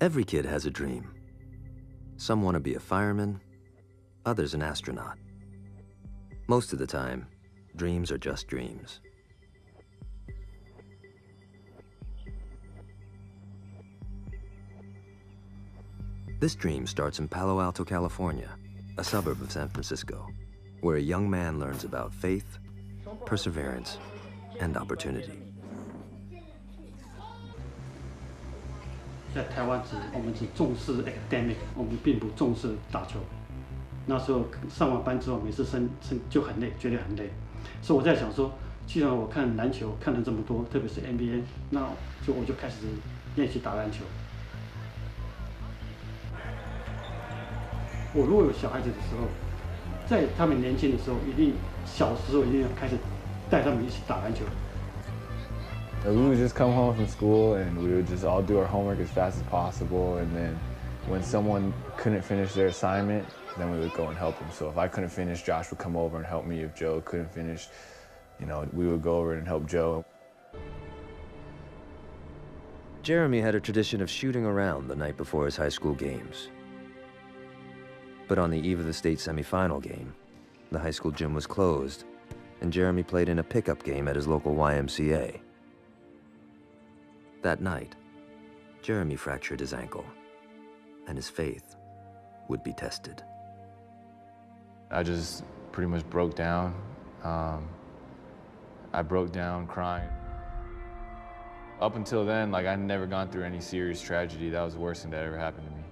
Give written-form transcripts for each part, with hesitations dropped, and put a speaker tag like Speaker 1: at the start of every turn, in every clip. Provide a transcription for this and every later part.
Speaker 1: Every kid has a dream. Some want to be a fireman, others an astronaut. Most of the time, dreams are just dreams. This dream starts in Palo Alto, California, a suburb of San Francisco, where a young man learns about faith, perseverance, and opportunity.
Speaker 2: 在台湾我们只重视 academic， 我们并不重视打球。那时候上完班之后，每次就很累，觉得很累。所以我在想说，既然我看篮球看了这么多，特别是 NBA， 那我就开始练习打篮球。我如果有小孩子的时候，在他们年轻的时候，小时候一定要开始带他们一起打篮球。
Speaker 3: We would just come home from school and we would just all do our homework as fast as possible, and then when someone couldn't finish their assignment, then we would go and help them. So if I couldn't finish, Josh would come over and help me. If Joe couldn't finish, we would go over and help Joe.
Speaker 1: Jeremy had a tradition of shooting around the night before his high school games. But on the eve of the state semifinal game, the high school gym was closed, and Jeremy played in a pickup game at his local YMCA. That night, Jeremy fractured his ankle, and his faith would be tested.
Speaker 3: I just pretty much broke down. I broke down crying. Up until then, I'd never gone through any serious tragedy. That was the worst thing that ever happened to me.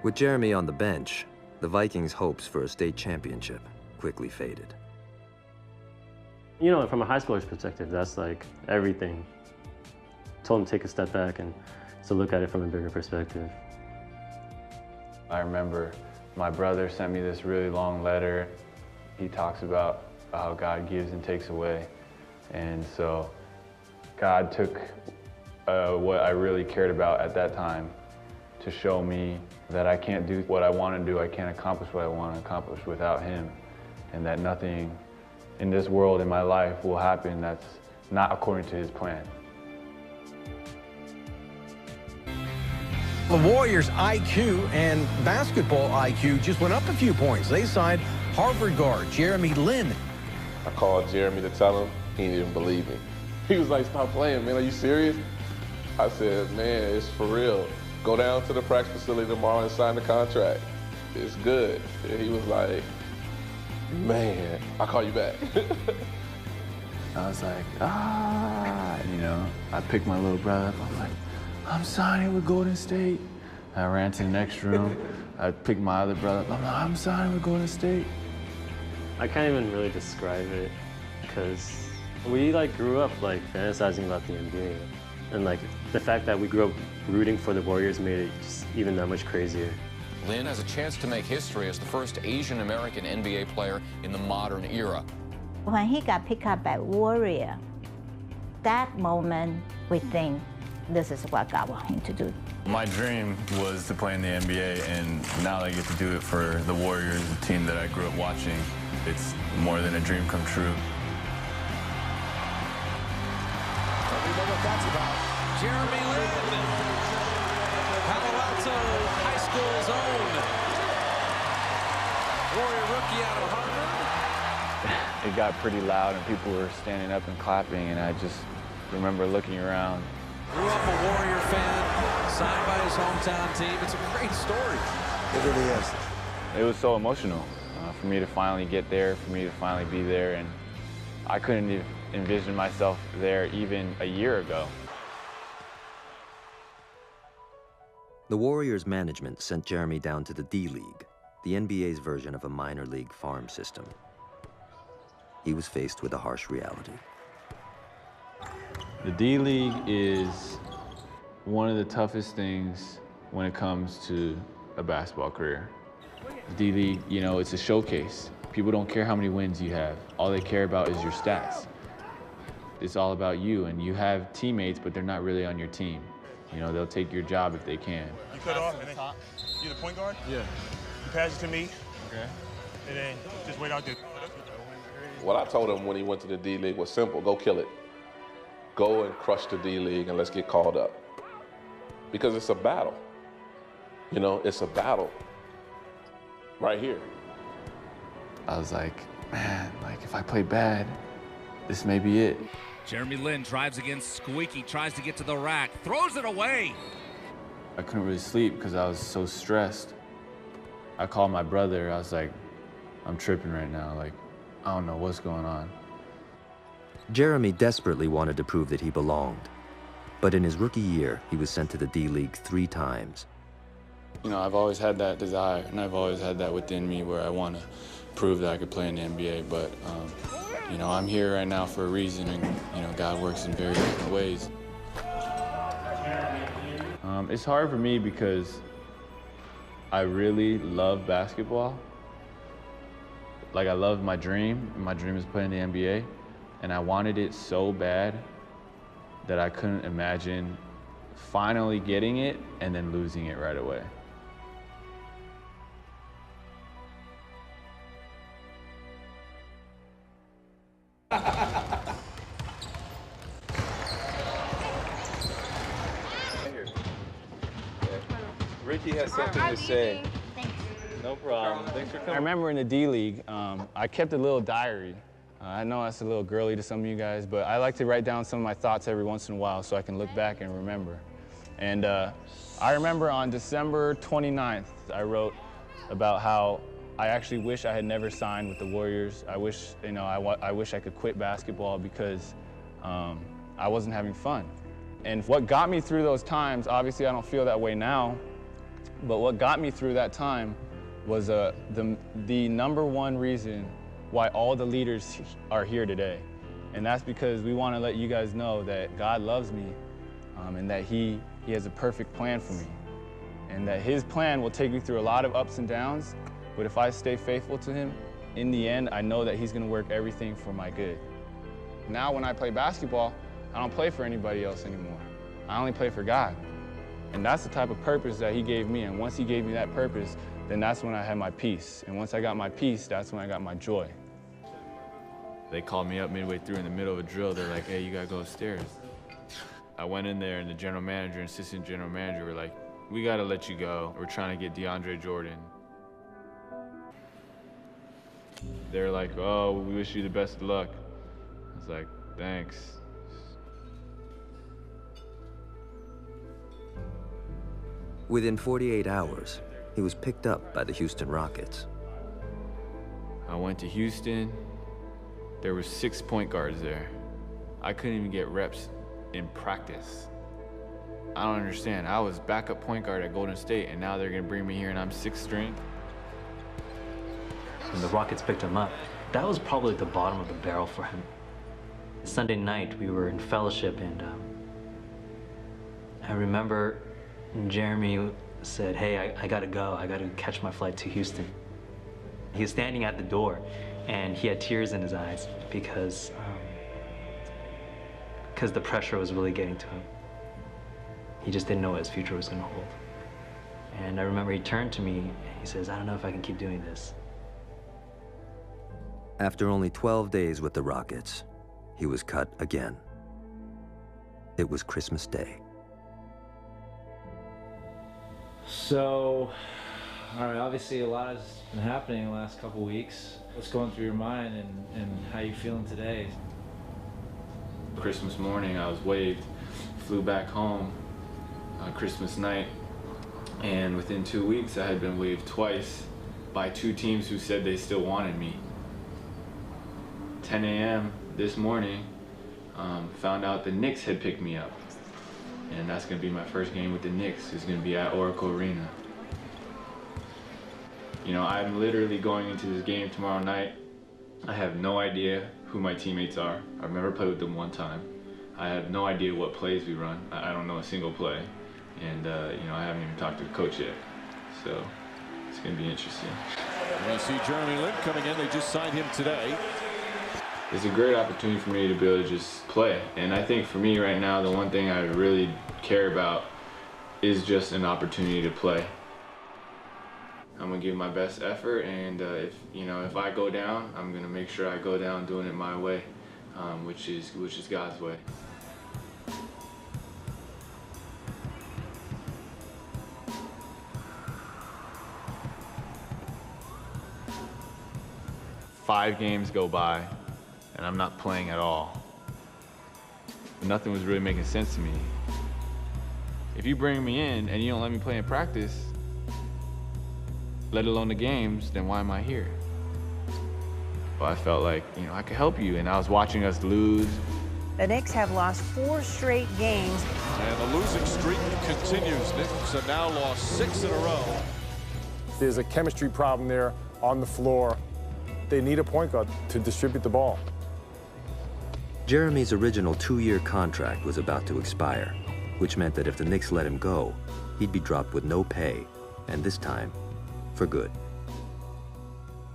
Speaker 1: With Jeremy on the bench, the Vikings' hopes for a state championship quickly faded.
Speaker 4: From a high schooler's perspective, that's everything. Told him to take a step back and to look at it from a bigger perspective.
Speaker 3: I remember my brother sent me this really long letter. He talks about how God gives and takes away. And so God took what I really cared about at that time to show me that I can't do what I want to do, I can't accomplish what I want to accomplish without Him, and that nothing in this world, in my life, will happen that's not according to His plan.
Speaker 5: The Warriors' IQ and basketball IQ just went up a few points. They signed Harvard guard Jeremy Lin.
Speaker 6: I called Jeremy to tell him. He didn't believe me. He was like, "Stop playing, man. Are you serious?" I said, "Man, it's for real. Go down to the practice facility tomorrow and sign the contract. It's good." And he was like, "Man, I'll call you back."
Speaker 3: I was like, I picked my little brother up. I'm like, "I'm signing with Golden State." I ran to the next room. I picked my other brother up. I'm like, "I'm signing with Golden State."
Speaker 4: I can't even really describe it because we grew up fantasizing about the NBA. And the fact that we grew up rooting for the Warriors made it just even that much crazier.
Speaker 7: Lin has a chance to make history as the first Asian American NBA player in the modern era.
Speaker 8: When he got picked up by Warrior, that moment we think this is what God wants him to do.
Speaker 3: My dream was to play in the NBA, and now I get to do it for the Warriors, the team that I grew up watching. It's more than a dream come true.
Speaker 9: We know what that's about. Jeremy Lin, Palo Alto High School's own Warrior rookie out of Harvard.
Speaker 3: It got pretty loud, and people were standing up and clapping, and I just remember looking around.
Speaker 9: Grew up a Warrior fan, signed by his hometown team. It's a great story.
Speaker 10: It really is.
Speaker 3: It was so emotional for me to finally get there, for me to finally be there, and I couldn't even envision myself there even a year ago.
Speaker 1: The Warriors' management sent Jeremy down to the D-League, the NBA's version of a minor league farm system. He was faced with a harsh reality.
Speaker 3: The D-League is one of the toughest things when it comes to a basketball career. The D-League, it's a showcase. People don't care how many wins you have. All they care about is your stats. It's all about you, and you have teammates, but they're not really on your team. They'll take your job if they can.
Speaker 11: You cut off, and then you're the point guard?
Speaker 3: Yeah.
Speaker 11: You pass it to me. Okay. And then just wait out there.
Speaker 6: What I told him when he went to the D-League was simple: go kill it. Go and crush the D-League, and let's get called up. because it's a battle. You know, it's a battle right here.
Speaker 3: I was like, man, like if I play bad, this may be it.
Speaker 9: Jeremy Lin drives against Squeaky, tries to get to the rack, throws it away.
Speaker 3: I couldn't really sleep because I was so stressed. I called my brother. I was like, I'm tripping right now. Like, I don't know what's going on.
Speaker 1: Jeremy desperately wanted to prove that he belonged. But in his rookie year, he was sent to the D-League 3 times.
Speaker 3: You know, I've always had that desire, and I've always had that within me where I want to prove that I could play in the NBA. But, you know, I'm here right now for a reason, and, you know, God works in very different ways. It's hard for me because I really love basketball. Like, I love my dream. My dream is playing in the NBA, and I wanted it so bad that I couldn't imagine finally getting it and then losing it right away.
Speaker 10: Ricky has something to say.
Speaker 4: No problem. Thanks for coming.
Speaker 3: I remember in the D-League, I kept a little diary. I know that's a little girly to some of you guys, but I like to write down some of my thoughts every once in a while so I can look back and remember. And I remember on December 29th, I wrote about how I actually wish I had never signed with the Warriors. I wish, you know, I wish I could quit basketball because I wasn't having fun. And what got me through those times, obviously I don't feel that way now, but what got me through that time was the #1 reason why all the leaders are here today. And that's because we want to let you guys know that God loves me and that he has a perfect plan for me. And that his plan will take me through a lot of ups and downs, but if I stay faithful to him, in the end, I know that he's going to work everything for my good. Now when I play basketball, I don't play for anybody else anymore. I only play for God. And that's the type of purpose that he gave me. And once he gave me that purpose, then that's when I had my peace. And once I got my peace, that's when I got my joy. They called me up midway through in the middle of a drill. They're like, hey, you gotta go upstairs. I went in there and the general manager and assistant general manager were like, we gotta let you go. We're trying to get DeAndre Jordan. They're like, oh, we wish you the best of luck. I was like, thanks.
Speaker 1: Within 48 hours, he was picked up by the Houston Rockets.
Speaker 3: I went to Houston. There were 6 point guards there. I couldn't even get reps in practice. I don't understand. I was backup point guard at Golden State, and now they're gonna bring me here and I'm 6th string.
Speaker 12: When the Rockets picked him up, that was probably the bottom of the barrel for him. Sunday night, we were in fellowship, and I remember Jeremy said, hey, I gotta go. I gotta catch my flight to Houston. He was standing at the door, and he had tears in his eyes because the pressure was really getting to him. He just didn't know what his future was gonna hold. And I remember he turned to me, and he says, I don't know if I can keep doing this.
Speaker 1: After only 12 days with the Rockets, he was cut again. It was Christmas Day.
Speaker 10: So, all right, obviously a lot has been happening in the last couple weeks. What's going through your mind and how you feeling today?
Speaker 3: Christmas morning, I was waived, flew back home on Christmas night, and within 2 weeks, I had been waived twice by 2 teams who said they still wanted me. 10 a.m. this morning, found out the Knicks had picked me up. And that's gonna be my first game with the Knicks. It's gonna be at Oracle Arena. You know, I'm literally going into this game tomorrow night. I have no idea who my teammates are. I've never played with them one time. I have no idea what plays we run. I don't know a single play. And, you know, I haven't even talked to the coach yet. So, it's gonna be interesting.
Speaker 9: We see Jeremy Lin coming in. They just signed him today.
Speaker 3: It's a great opportunity for me to be able to just play. And I think for me right now, the one thing I really care about is just an opportunity to play. I'm gonna give my best effort, and if I go down, I'm gonna make sure I go down doing it my way, which is God's way. 5 games go by, and I'm not playing at all. Nothing was really making sense to me. If you bring me in and you don't let me play in practice, let alone the games, then why am I here? Well, I felt like, you know, I could help you, and I was watching us lose.
Speaker 13: The Knicks have lost 4 straight games.
Speaker 9: And the losing streak continues. Knicks have now lost 6 in a row.
Speaker 14: There's a chemistry problem there on the floor. They need a point guard to distribute the ball.
Speaker 1: Jeremy's original 2-year contract was about to expire, which meant that if the Knicks let him go, he'd be dropped with no pay, and this time, for good.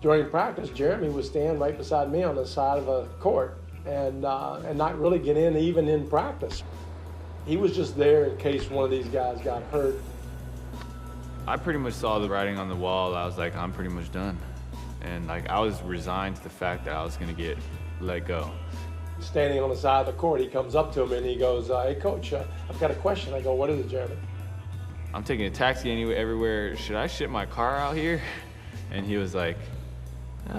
Speaker 15: During practice, Jeremy would stand right beside me on the side of a court and not really get in even in practice. He was just there in case one of these guys got hurt.
Speaker 3: I pretty much saw the writing on the wall. I was like, I'm pretty much done. And like, I was resigned to the fact that I was gonna get let go.
Speaker 15: Standing on the side of the court, he comes up to him and he goes, hey coach, I've got a question. I go, what is it, Jeremy?
Speaker 3: I'm taking a taxi everywhere. Should I ship my car out here? And he was like, you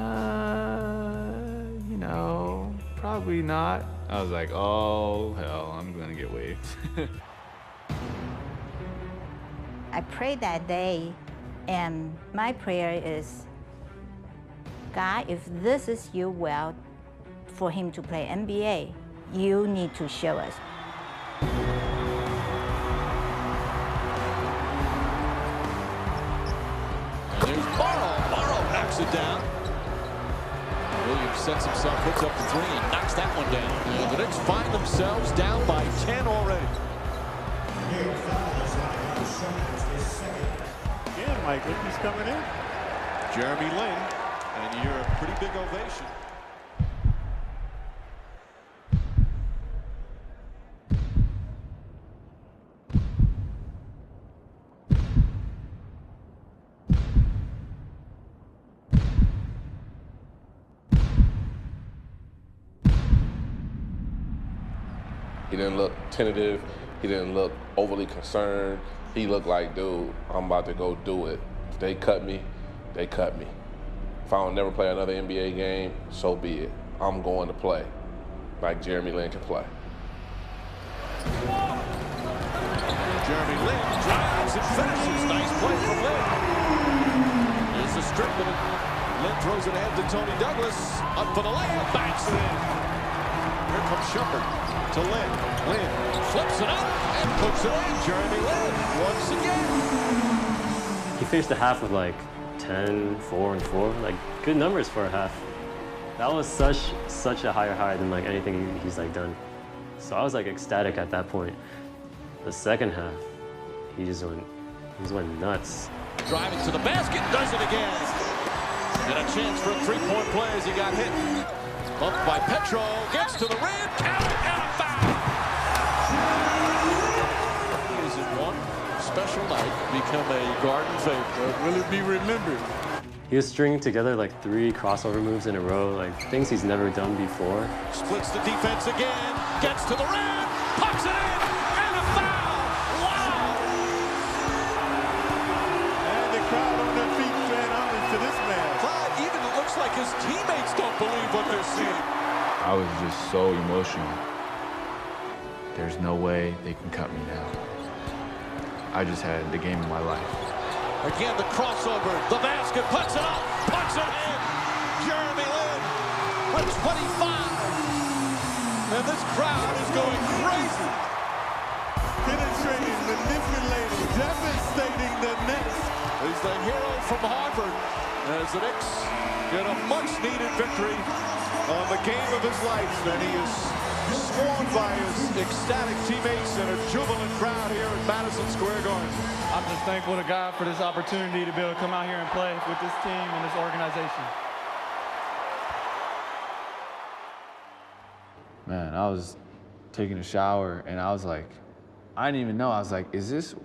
Speaker 3: know, probably not. I was like, oh, hell, I'm gonna get waived.
Speaker 8: I prayed that day, and my prayer is, God, if this is your will for him to play NBA, you need to show us.
Speaker 9: And there's Morrow. Morrow knocks it down. Williams sets himself, puts up the 3, and knocks that one down. And the Knicks find themselves down by 10 already.
Speaker 11: Again, Mike, look who's coming in.
Speaker 9: Jeremy Lin, and you hear a pretty big ovation.
Speaker 6: He didn't look tentative. He didn't look overly concerned. He looked like, dude, I'm about to go do it. If they cut me, they cut me. If I don't never play another NBA game, so be it. I'm going to play like Jeremy Lin can play.
Speaker 9: Jeremy Lin drives and finishes. Nice play from Lin. Here's the strip, and Lin throws it ahead to Tony Douglas. Up for the layup, banks it in. Here comes Shumpert to Lin. Lin flips it up and puts it in. Jeremy Lin once again.
Speaker 4: He finished the half with like 10, 4, and 4. Like, good numbers for a half. That was such a higher high than like anything he's like done. So I was like ecstatic at that point. The second half, he just went nuts.
Speaker 9: Driving to the basket, does it again. And a chance for a 3-point play as he got hit. Bumped by Petro, gets to the rim, count, and a foul. He is in one special night become a Garden favorite. Will it be remembered?
Speaker 4: He was stringing together like 3 crossover moves in a row, like things he's never done before.
Speaker 9: Splits the defense again, gets to the rim, pops it in, and a foul! Wow!
Speaker 11: And the crowd on their feet saying homage to this man.
Speaker 9: Clyde, even it looks like his teammates don't believe what they're seeing.
Speaker 3: I was just so emotional. There's no way they can cut me now. I just had the game of my life.
Speaker 9: Again, the crossover, the basket, puts it up, puts it in. Jeremy Lin with 25. And this crowd is going crazy.
Speaker 11: Penetrating, manipulating, devastating the Knicks.
Speaker 9: He's the hero from Harvard as the Knicks get a much-needed victory on the game of his life. And he is sworn by his ecstatic teammates and a jubilant crowd here at Madison Square Garden.
Speaker 16: I'm just thankful to God for this opportunity to be able to come out here and play with this team and this organization.
Speaker 3: Man, I was taking a shower and I was like, I didn't even know. I was like, is this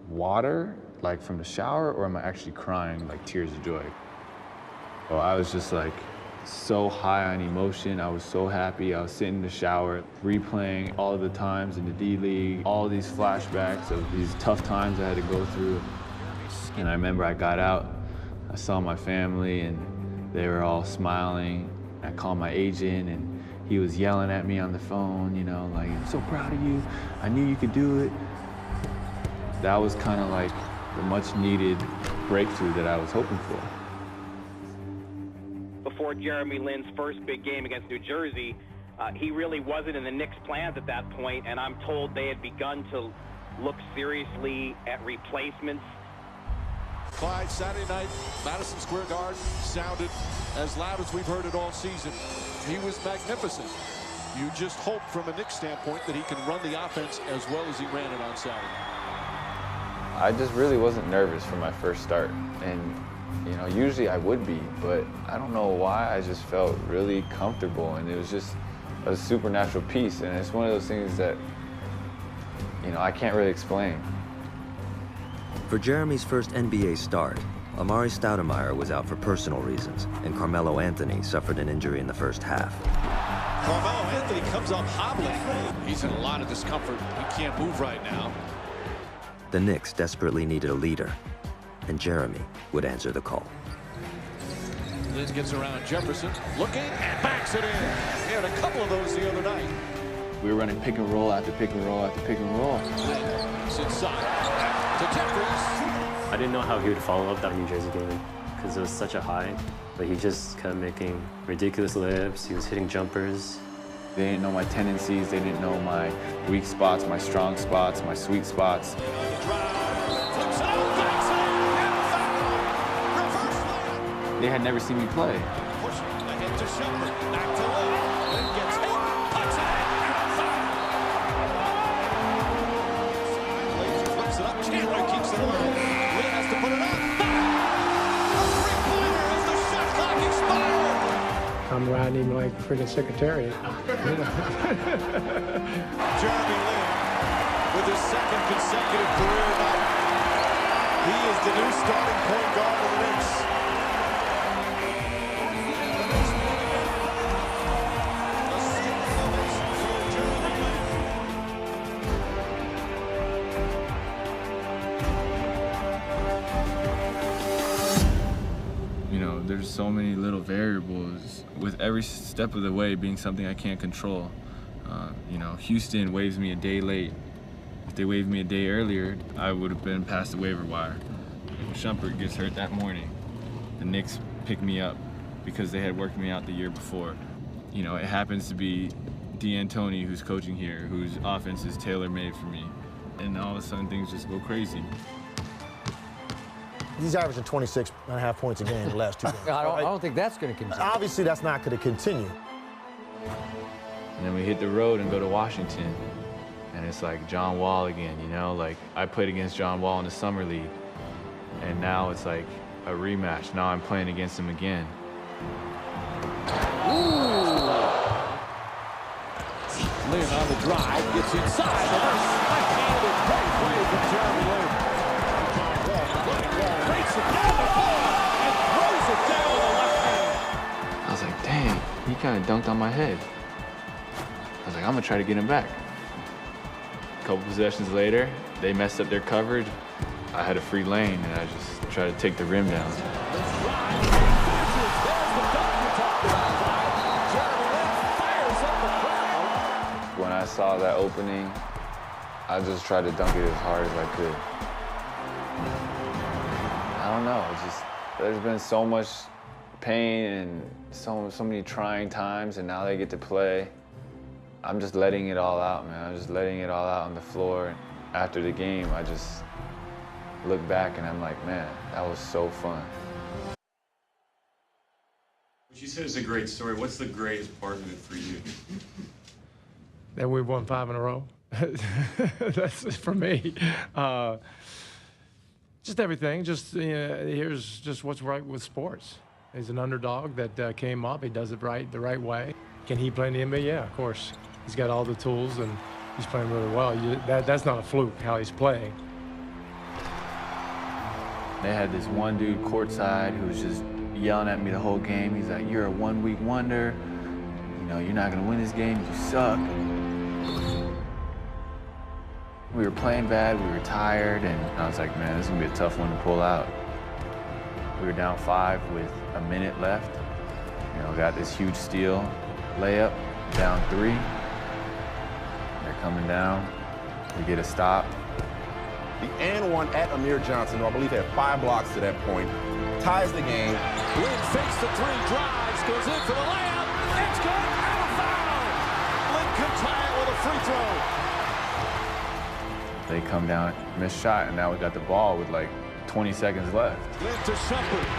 Speaker 3: water like from the shower or am I actually crying like tears of joy? So I was just like so high on emotion. I was so happy. I was sitting in the shower, replaying all the times in the D-League, all these flashbacks of these tough times I had to go through. And I remember I got out, I saw my family, and They were all smiling. I called my agent, and he was yelling at me on the phone, you know, like, I'm so proud of you. I knew you could do it. That was kind of like the much-needed breakthrough that I was hoping for.
Speaker 17: Before Jeremy Lin's first big game against New Jersey, he really wasn't in the Knicks' plans at that point, and I'm told they had begun to look seriously at replacements.
Speaker 9: Clyde, Saturday night, Madison Square Garden sounded as loud as we've heard it all season. He was magnificent. You just hope from a Knicks standpoint that he can run the offense as well as he ran it on Saturday.
Speaker 3: I just really wasn't nervous for my first start. And, you know, usually I would be, but I don't know why. I just felt really comfortable, and it was just a supernatural peace. And it's one of those things that, you know, I can't really explain.
Speaker 1: For Jeremy's first NBA start, Amari Stoudemire was out for personal reasons, and Carmelo Anthony suffered an injury in the first half.
Speaker 9: Carmelo Anthony comes up hobbling. He's in a lot of discomfort. He can't move right now.
Speaker 1: The Knicks desperately needed a leader, and Jeremy would answer the call.
Speaker 9: Lin gets around Jefferson, looking, and backs it in. He had a couple of those the other night.
Speaker 3: We were running pick and roll after pick and roll after pick and roll.
Speaker 9: It's inside to Jeffries.
Speaker 4: I didn't know how he would follow up that New Jersey game because it was such a high, but he just kept making ridiculous layups. He was hitting jumpers.
Speaker 3: They didn't know my tendencies. They didn't know my weak spots, my strong spots, my sweet spots. They had never seen me play.
Speaker 9: Pushing ahead to Shumpert. Back to Lin. Lin gets hit. Puts it in. Laser flips it up. Chandler keeps it alive. Lin has to put it up. A three-pointer as the shot clock expired.
Speaker 15: I'm riding him like friggin' secretariat.
Speaker 9: Jeremy Lin with his second consecutive career night. He is the new starting point guard of the Knicks.
Speaker 3: You know, there's so many little variables, with every step of the way being something I can't control. You know, Houston waves me a day late. If they waved me a day earlier, I would have been past the waiver wire. Shumpert gets hurt that morning. The Knicks pick me up because they had worked me out the year before. You know, it happens to be D'Antoni, who's coaching here, whose offense is tailor-made for me. And all of a sudden, things just go crazy.
Speaker 18: He's averaging 26.5 points a game in the last 2 games.
Speaker 5: I don't think that's going to continue.
Speaker 18: Obviously, that's not going to continue.
Speaker 3: And then we hit the road and go to Washington. And it's like John Wall again, you know? Like, I played against John Wall in the Summer League. And now it's like a rematch. Now I'm playing against him again.
Speaker 9: Lin on the drive, gets inside. The nice left-handed great play from Jeremy Lin. Breaks it down the floor and throws it down with the left hand.
Speaker 3: I was like, dang, he kind of dunked on my head. I was like, I'm gonna try to get him back. A couple possessions later, they messed up their coverage. I had a free lane, and I just tried to take the rim down. When I saw that opening, I just tried to dunk it as hard as I could. I don't know, it's just, there's been so much pain and so many trying times, and now they get to play. I'm just letting it all out, man. I'm just letting it all out on the floor. After the game, I just look back and I'm like, man, that was so fun.
Speaker 19: You said it's a great story. What's the greatest part of it for you?
Speaker 15: That we won 5 in a row. That's for me. Just everything. Just here's just what's right with sports. He's an underdog that came up. He does it right the right way. Can he play in the NBA? Yeah, of course. He's got all the tools and he's playing really well. That's not a fluke how he's playing.
Speaker 3: They had this one dude courtside who was just yelling at me the whole game. He's like, you're a one-week wonder. You know, you're not gonna win this game, you suck. We were playing bad, we were tired, and I was like, man, this is gonna be a tough one to pull out. We were down 5 with a minute left, You know, got this huge steal, layup, down 3. They're coming down. We get a stop.
Speaker 20: The and one at Amir Johnson, who I believe had 5 blocks to that point, ties the game.
Speaker 9: Lynn fakes the 3, drives, goes in for the layup. It's good, and a foul. Lynn can tie it with a free throw.
Speaker 3: They come down, miss shot, and now we got the ball with like 20 seconds left.
Speaker 9: Lynn to Shumpert.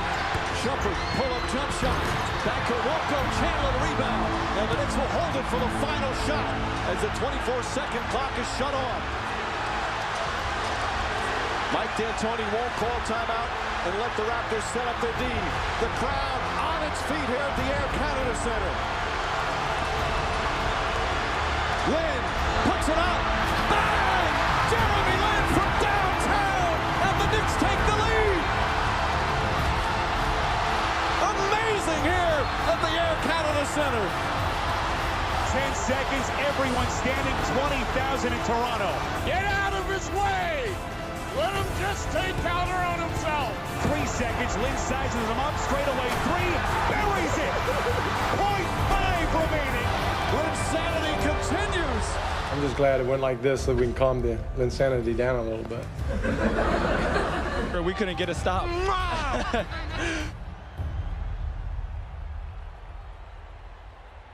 Speaker 9: Shumpert, pull-up jump shot. Back to Walko, Chandler the rebound. And the Knicks will hold it for the final shot as the 24-second clock is shut off. Mike D'Antoni won't call timeout and let the Raptors set up their D. The crowd on its feet here at the Air Canada Center. Lynn puts it up. Bang! Jeremy Lin from downtown, and the Knicks take the lead. Amazing here at the Air Canada Center.
Speaker 21: 10 seconds, everyone standing, 20,000 in Toronto. Get out of his way! Let him just take counter on himself. 3 seconds, Lynn sizes him up, straight away 3, buries it. 0.5 remaining. Linsanity continues.
Speaker 15: I'm just glad it went like this so we can calm the Linsanity down a little bit.
Speaker 16: We couldn't get a stop.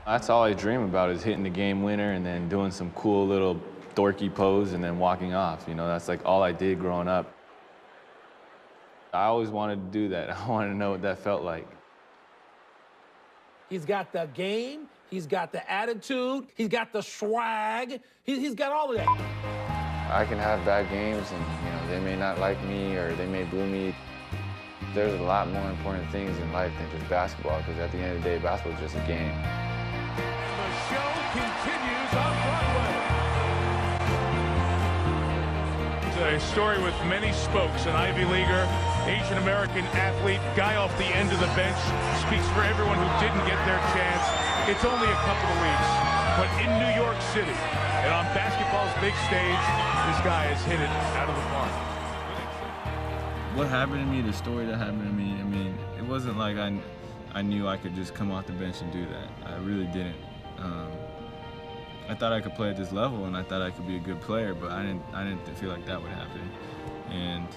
Speaker 3: That's all I dream about, is hitting the game winner and then doing some cool little dorky pose and then walking off. You know, that's like all I did growing up. I always wanted to do that. I wanted to know what that felt like.
Speaker 22: He's got the game, he's got the attitude, he's got the swag, he's got all of that.
Speaker 3: I can have bad games and, you know, they may not like me or they may boo me. There's a lot more important things in life than just basketball, because at the end of the day, basketball is just a game.
Speaker 21: The show continues on Broadway.
Speaker 11: It's a story with many spokes. An Ivy Leaguer, Asian American athlete, guy off the end of the bench, speaks for everyone who didn't get their chance. It's only a couple of weeks, but in New York City and on basketball's big stage, this guy has hit it out of the park.
Speaker 3: What happened to me, the story that happened to me, I mean, it wasn't like I knew I could just come off the bench and do that. I really didn't. I thought I could play at this level and I thought I could be a good player, but I didn't feel like that would happen. And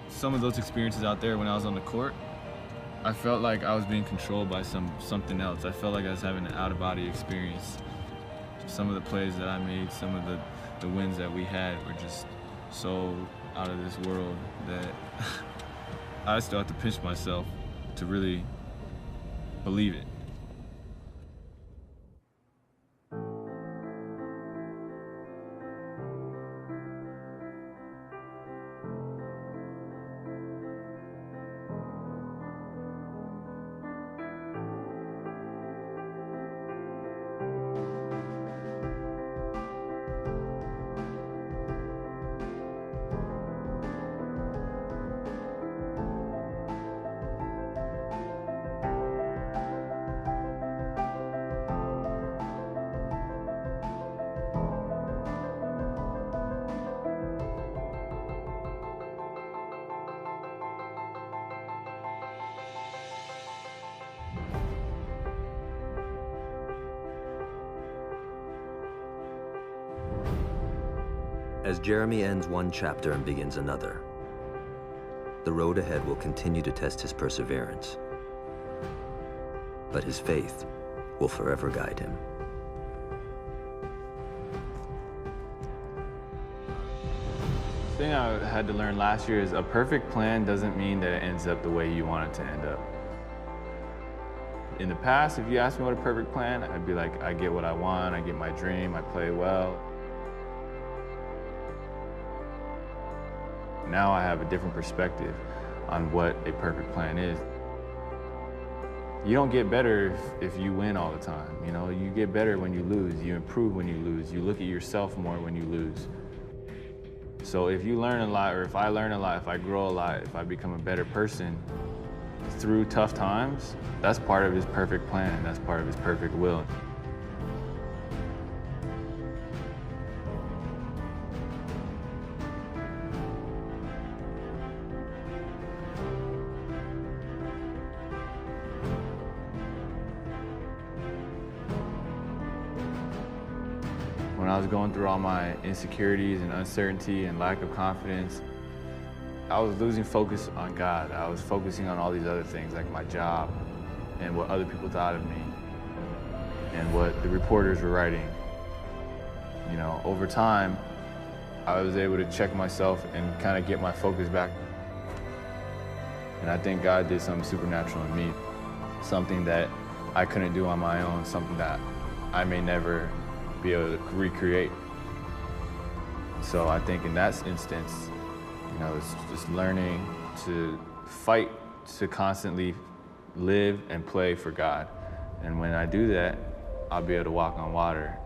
Speaker 3: some of those experiences out there when I was on the court, I felt like I was being controlled by something else. I felt like I was having an out-of-body experience. Some of the plays that I made, some of the wins that we had were just so out of this world that I still have to pinch myself to really believe it.
Speaker 1: As Jeremy ends one chapter and begins another, the road ahead will continue to test his perseverance. But his faith will forever guide him.
Speaker 3: The thing I had to learn last year is a perfect plan doesn't mean that it ends up the way you want it to end up. In the past, if you asked me what a perfect plan, I'd be like, I get what I want, I get my dream, I play well. Now I have a different perspective on what a perfect plan is. You don't get better if you win all the time. You know, you get better when you lose. You improve when you lose. You look at yourself more when you lose. So if you learn a lot, or if I learn a lot, if I grow a lot, if I become a better person through tough times, that's part of his perfect plan. That's part of his perfect will. I was going through all my insecurities and uncertainty and lack of confidence, I was losing focus on God. I was focusing on all these other things, like my job and what other people thought of me and what the reporters were writing. You know, over time, I was able to check myself and kind of get my focus back. And I think God did something supernatural in me, something that I couldn't do on my own, something that I may never be able to recreate. So I think in that instance, you know, it's just learning to fight to constantly live and play for God. And when I do that, I'll be able to walk on water